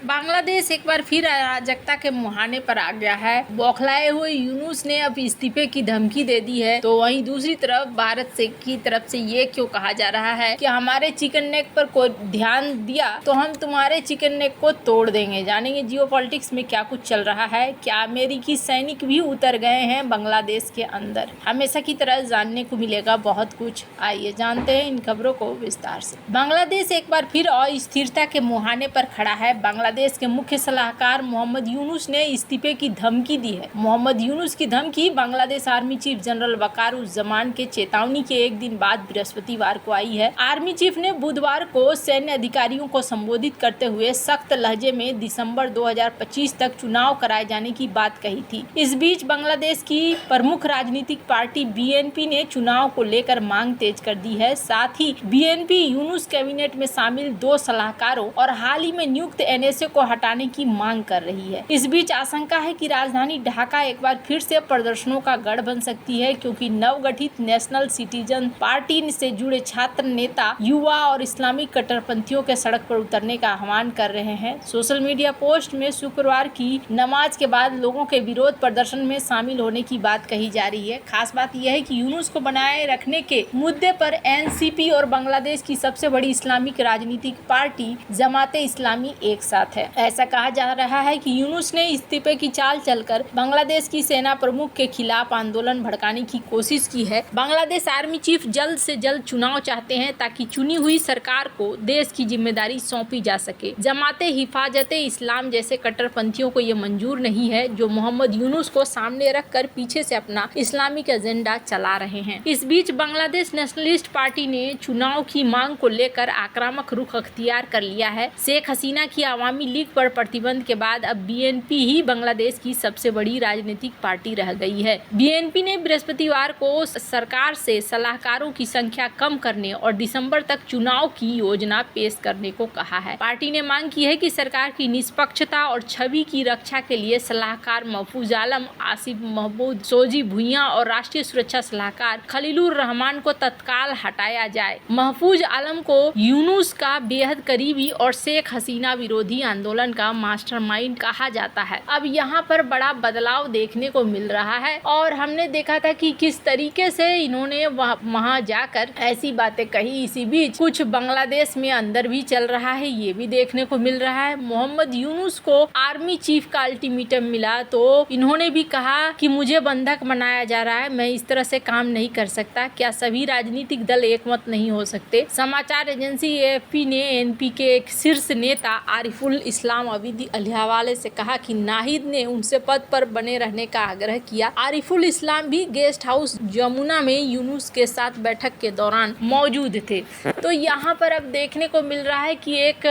बांग्लादेश एक बार फिर अराजकता के मुहाने पर आ गया है। बौखलाए हुए यूनुस ने अब इस्तीफे की धमकी दे दी है, तो वहीं दूसरी तरफ भारत की तरफ से ये क्यों कहा जा रहा है कि हमारे चिकन नेक पर कोई ध्यान दिया तो हम तुम्हारे चिकन नेक को तोड़ देंगे। जानेंगे जियोपॉलिटिक्स में क्या कुछ चल रहा है, क्या अमेरिकी सैनिक भी उतर गए हैं बांग्लादेश के अंदर। हमेशा की तरह जानने को मिलेगा बहुत कुछ। आइए जानते हैं इन खबरों को विस्तार से। बांग्लादेश एक बार फिर अस्थिरता के मुहाने पर खड़ा है। बांग्लादेश के मुख्य सलाहकार मोहम्मद यूनुस ने इस्तीफे की धमकी दी है। मोहम्मद यूनुस की धमकी Bangladesh army chief general Wakeruzzaman के चेतावनी के एक दिन बाद बृहस्पतिवार को आई है। आर्मी चीफ ने बुधवार को सैन्य अधिकारियों को संबोधित करते हुए सख्त लहजे में दिसंबर 2025 तक चुनाव कराए जाने की बात कही थी। इस बीच बांग्लादेश की प्रमुख राजनीतिक पार्टी बीएनपी ने चुनाव को लेकर मांग तेज कर दी है। साथ ही बीएनपी यूनुस कैबिनेट में शामिल 2 सलाहकारों और हाल ही में नियुक्त एनएसए को हटाने की मांग कर रही है। इस बीच आशंका है कि राजधानी ढाका एक बार फिर से प्रदर्शनों का गढ़ बन सकती है, क्योंकि नवगठित नेशनल सिटीजन पार्टी से जुड़े छात्र नेता युवा और इस्लामिक कट्टरपंथियों के सड़क पर उतरने का आह्वान कर रहे हैं। सोशल मीडिया पोस्ट में शुक्रवार की नमाज के बाद लोगों के विरोध प्रदर्शन में शामिल होने की बात कही जा रही है। खास बात यह है कि यूनुस को बनाए रखने के मुद्दे पर एनसीपी और बांग्लादेश की सबसे बड़ी इस्लामिक राजनीतिक पार्टी जमाते इस्लामी एक साथ है। ऐसा कहा जा रहा है कि यूनुस ने इस्तीफे की चाल चलकर बांग्लादेश की सेना प्रमुख के खिलाफ आंदोलन भड़काने की कोशिश की है। बांग्लादेश आर्मी चीफ जल्द से जल्द चुनाव चाहते हैं ताकि चुनी हुई सरकार को देश की जिम्मेदारी सौंपी जा सके। जमाते हिफाजते इस्लाम जैसे कट्टरपंथियों को ये मंजूर नहीं है, जो मोहम्मद यूनुस को सामने रखकर पीछे से अपना इस्लामिक एजेंडा चला रहे हैं। इस बीच बांग्लादेश नेशनलिस्ट पार्टी ने चुनाव की मांग को लेकर आक्रामक रुख अख्तियार कर लिया है। शेख हसीना की अवामी लीग पर प्रतिबंध के बाद अब बीएनपी ही बांग्लादेश की सबसे बड़ी राजनीतिक पार्टी रह गई है। बीएनपी ने बृहस्पतिवार को सरकार से सलाहकारों की संख्या कम करने और दिसंबर तक चुनाव की योजना पेश करने को कहा है। पार्टी ने मांग की है कि सरकार की निष्पक्षता और छवि की रक्षा के लिए सलाहकार महफूज आलम, आसिफ महमूद सोजी भुइयां और राष्ट्रीय सुरक्षा सलाहकार खलीलुर रहमान को तत्काल हटाया जाए। महफूज आलम को यूनुस का बेहद करीबी और शेख हसीना विरोधी आंदोलन का मास्टरमाइंड कहा जाता है। अब यहाँ पर बड़ा बदलाव देखने को मिल रहा है और हमने देखा था कि किस तरीके से इन्होंने वहाँ जाकर ऐसी बातें कही। इसी बीच कुछ बांग्लादेश में अंदर भी चल रहा है, ये भी देखने को मिल रहा है। मोहम्मद यूनुस को आर्मी चीफ का अल्टीमेटम मिला तो इन्होंने भी कहा कि मुझे बंधक बनाया जा रहा है, मैं इस तरह से काम नहीं कर सकता। क्या सभी राजनीतिक दल एकमत नहीं हो सकते? समाचार एजेंसी एएफपी ने एनपी के एक शीर्ष नेता आरिफुल इस्लाम अवीदी अल हवाले से कहा कि नाहिद ने उनसे पद पर बने रहने का आग्रह किया। आरिफुल इस्लाम भी गेस्ट हाउस जमुना में यूनुस के साथ बैठक के दौरान मौजूद थे। तो यहाँ पर अब देखने को मिल रहा है कि एक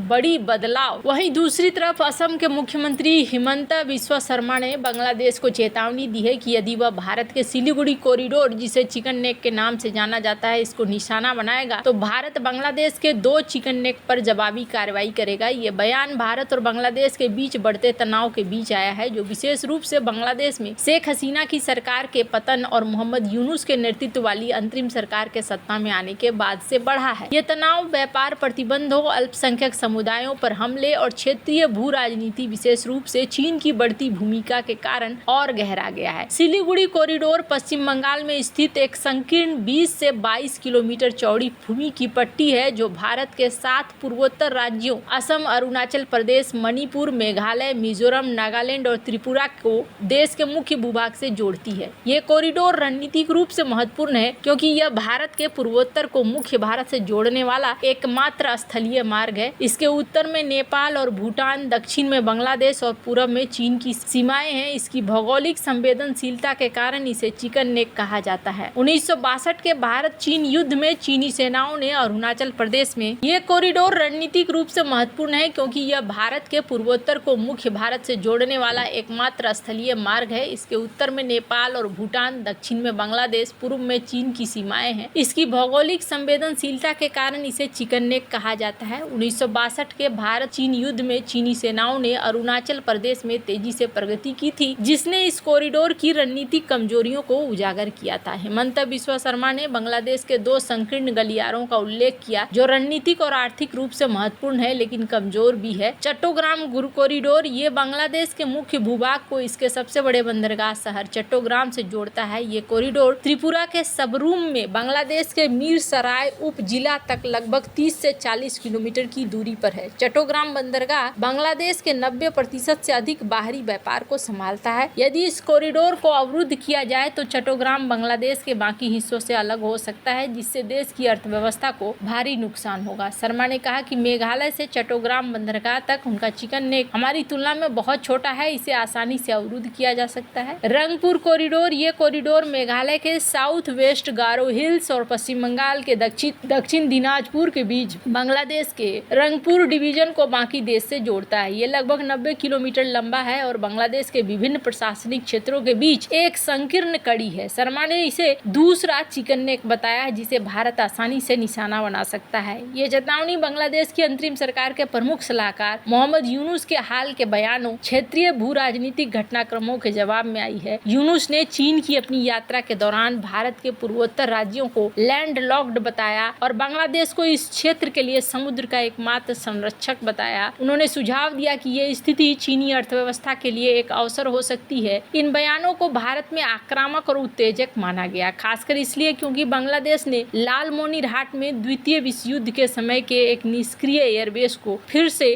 बड़ी बदलाव। वहीं दूसरी तरफ असम के मुख्यमंत्री हिमंता बिस्वा शर्मा ने बांग्लादेश को चेतावनी दी है कि यदि वह भारत के सिलीगुड़ी कॉरिडोर, जिसे चिकन नेक के नाम से जाना जाता है, इसको निशाना बनाएगा तो भारत बांग्लादेश के 2 चिकन नेक पर जवाबी कार्रवाई करेगा। ये बयान भारत और बांग्लादेश के बीच बढ़ते तनाव के बीच आया है, जो विशेष रूप से बांग्लादेश में शेख हसीना की सरकार के पतन और मोहम्मद यूनुस के नेतृत्व वाली अंतरिम सरकार के सत्ता में आने के बाद से बढ़ा है। ये तनाव व्यापार प्रतिबंधों, अल्पसंख्यक समुदायों पर हमले और क्षेत्रीय भू राजनीति, विशेष रूप से चीन की बढ़ती भूमिका के कारण और गहरा गया है। सिलीगुड़ी कॉरिडोर पश्चिम बंगाल में स्थित एक संकीर्ण 20 से 22 किलोमीटर चौड़ी भूमि की पट्टी है, जो भारत के 7 पूर्वोत्तर राज्यों असम, अरुणाचल प्रदेश, मणिपुर, मेघालय, मिजोरम, नागालैंड और त्रिपुरा को देश के मुख्य भूभाग से जोड़ती है। ये कॉरिडोर रणनीतिक रूप से महत्वपूर्ण है क्योंकि यह भारत के पूर्वोत्तर को मुख्य भारत से जोड़ने वाला एकमात्र स्थलीय मार्ग है। इसके उत्तर में नेपाल और भूटान, दक्षिण में बांग्लादेश और पूर्व में चीन की सीमाएं हैं। इसकी भौगोलिक संवेदनशीलता के कारण इसे चिकन नेक कहा जाता है। 1962 के भारत चीन युद्ध में चीनी सेनाओं ने अरुणाचल प्रदेश में ये कॉरिडोर रणनीतिक रूप से महत्वपूर्ण है क्योंकि यह भारत के पूर्वोत्तर को मुख्य भारत से जोड़ने वाला एकमात्र स्थलीय मार्ग है। इसके उत्तर में नेपाल और भूटान, दक्षिण में बांग्लादेश, पूर्व में चीन की सीमाएं हैं। इसकी भौगोलिक संवेदनशीलता के कारण इसे चिकन नेक कहा जाता है। 1962 के भारत चीन युद्ध में चीनी सेनाओं ने अरुणाचल प्रदेश में तेजी से प्रगति की थी, जिसने इस कॉरिडोर की रणनीतिक कमजोरियों को उजागर किया था। हिमंता बिस्वा शर्मा ने बांग्लादेश के 2 संकीर्ण गलियारों का उल्लेख किया जो रणनीतिक और आर्थिक रूप से महत्वपूर्ण है लेकिन कमजोर भी है। चट्टोग्राम कॉरिडोर ये बांग्लादेश के मुख्य भूभाग को इसके सबसे बड़े बंदरगाह शहर चट्टोग्राम से जोड़ता है। ये कॉरिडोर त्रिपुरा के सबरूम में बांग्लादेश के मीरसराय उप जिला तक लगभग 30 से 40 किलोमीटर की दूरी पर है। चट्टोग्राम बंदरगाह बांग्लादेश के 90% से अधिक बाहरी व्यापार को संभालता है। यदि इस कॉरिडोर को अवरुद्ध किया जाए तो चट्टोग्राम बांग्लादेश के बाकी हिस्सों से अलग हो सकता है, जिससे देश की अर्थव्यवस्था को भारी नुकसान होगा। शर्मा ने कहा कि मेघालय से चट्टोग्राम बंदरगाह तक उनका चिकन नेक हमारी तुलना में बहुत छोटा है, इसे आसानी से अवरुद्ध किया जा सकता है। रंगपुर कॉरिडोर ये कॉरिडोर मेघालय के साउथ वेस्ट गारो हिल्स और पश्चिम बंगाल के दक्षिण दिनाजपुर के बीच बांग्लादेश के रंगपुर डिवीजन को बाकी देश से जोड़ता है। ये लगभग 90 किलोमीटर लंबा है और बांग्लादेश के विभिन्न प्रशासनिक क्षेत्रों के बीच एक संकीर्ण कड़ी है। शर्मा ने इसे दूसरा चिकन नेक बताया जिसे भारत आसानी से निशाना बना सकता है। ये चेतावनी बांग्लादेश की अंतरिम सरकार के प्रमुख सलाहकार मोहम्मद यूनुस के हाल के बयानों क्षेत्रीय भू राजनीतिक घटनाक्रमों के जवाब में आई है। यूनुस ने चीन की अपनी यात्रा के दौरान भारत के पूर्वोत्तर राज्यों को लैंडलॉक्ड बताया और बांग्लादेश को इस क्षेत्र के लिए समुद्र का एकमात्र संरक्षक बताया। उन्होंने सुझाव दिया कि ये स्थिति चीनी अर्थव्यवस्था के लिए एक अवसर हो सकती है। इन बयानों को भारत में आक्रामक और उत्तेजक माना गया, खासकर इसलिए क्योंकि बांग्लादेश ने लालमोनीरहाट में द्वितीय विश्व युद्ध के समय के एक निष्क्रिय एयरबेस को फिर से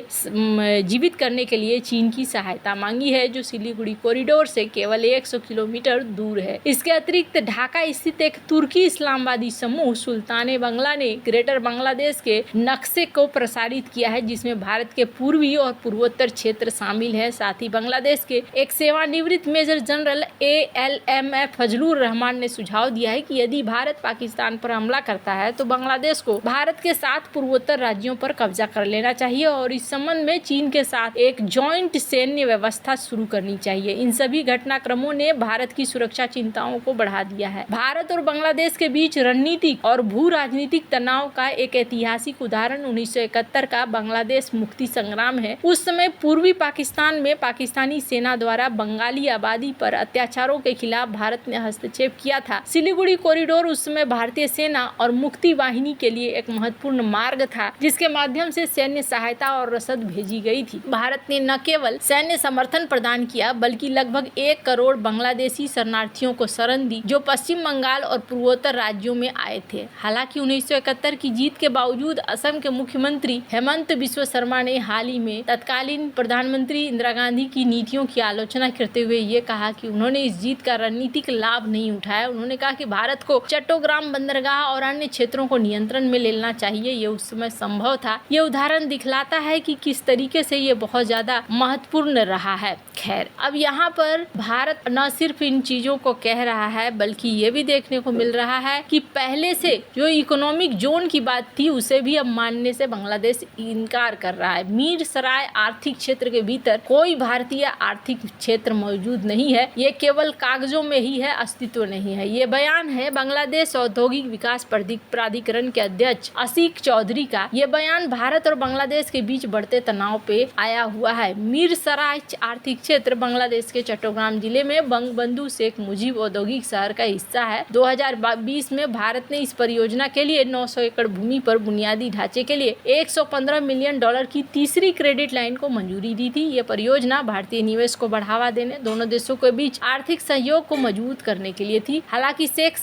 जीवित करने के लिए चीन की सहायता मांगी है, जो सिलीगुड़ी कॉरिडोर से केवल 100 किलोमीटर दूर है। इसके अतिरिक्त ढाका स्थित एक तुर्की इस्लामवादी समूह सुल्ताने बांग्ला ने ग्रेटर बांग्लादेश के नक्शे को प्रसारित किया है, जिसमें भारत के पूर्वी और पूर्वोत्तर क्षेत्र शामिल है। साथ ही बांग्लादेश के एक सेवानिवृत्त major general ALMF Fazlur Rahman ने सुझाव दिया है कि यदि भारत पाकिस्तान पर हमला करता है तो बांग्लादेश को भारत के 7 पूर्वोत्तर राज्यों पर कब्जा कर लेना चाहिए और इस संबंध में चीन के साथ एक जॉइंट सैन्य व्यवस्था शुरू करनी चाहिए। इन सभी घटनाक्रमों ने भारत की सुरक्षा चिंताओं को बढ़ा दिया है। भारत और बांग्लादेश के बीच रणनीतिक और भू राजनीतिक तनाव का एक ऐतिहासिक उदाहरण 1971 का बांग्लादेश मुक्ति संग्राम है। उस समय पूर्वी पाकिस्तान में पाकिस्तानी सेना द्वारा बंगाली आबादी पर अत्याचारों के खिलाफ भारत ने हस्तक्षेप किया था। सिलीगुड़ी कॉरिडोर उस समय भारतीय सेना और मुक्ति वाहिनी के लिए एक महत्वपूर्ण मार्ग था, जिसके माध्यम से सैन्य सहायता और रसद भेजी गई थी। भारत ने न केवल सैन्य समर्थन प्रदान किया बल्कि लगभग 1 करोड़ बांग्लादेशी शरणार्थियों को शरण दी, जो पश्चिम बंगाल और पूर्वोत्तर राज्यों में आए थे। हालांकि 1971 की जीत के बावजूद असम के मुख्यमंत्री हेमंत बिस्वा शर्मा ने हाल ही में तत्कालीन प्रधानमंत्री इंदिरा गांधी की नीतियों की आलोचना करते हुए ये कहा कि उन्होंने इस जीत का रणनीतिक लाभ नहीं उठाया। उन्होंने कहा कि भारत को चट्टोग्राम बंदरगाह और अन्य क्षेत्रों को नियंत्रण में लेना चाहिए, ये उस समय संभव था। ये उदाहरण दिखलाता है कि किस तरीके से ये बहुत ज्यादा महत्वपूर्ण रहा है। खैर, अब यहाँ पर भारत न सिर्फ इन चीजों को कह रहा है बल्कि ये भी देखने को मिल रहा है कि पहले से जो इकोनॉमिक जोन की बात थी उसे भी अब मानने से बांग्लादेश इनकार कर रहा है। मीरसराय आर्थिक क्षेत्र के भीतर कोई भारतीय आर्थिक क्षेत्र मौजूद नहीं है, ये केवल कागजों में ही है, अस्तित्व नहीं है। ये बयान है बांग्लादेश औद्योगिक विकास प्राधिकरण के अध्यक्ष असीक चौधरी का। ये बयान भारत और बांग्लादेश के बीच बढ़ते तनाव पे आया हुआ है। मीरसराय आर्थिक क्षेत्र बांग्लादेश के चट्टोग्राम जिले में बंगबंधु शेख मुजीब औद्योगिक शहर का हिस्सा है। 2020 में भारत ने इस परियोजना के लिए 900 एकड़ भूमि पर बुनियादी ढांचे के लिए $115 मिलियन की तीसरी क्रेडिट लाइन को मंजूरी दी थी। ये परियोजना भारतीय निवेश को बढ़ावा देने, दोनों देशों के बीच आर्थिक सहयोग को मजबूत करने के लिए थी। हालांकि शेख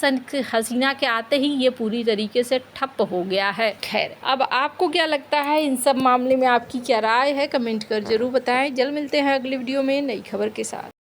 हसीना के आते ही ये पूरी तरीके से ठप हो गया है। खैर, अब आपको क्या लगता है इन सब मामले में, आपकी क्या राय है, कमेंट कर जरूर बताएं। जल्द मिलते हैं अगली वीडियो में नई खबर के साथ।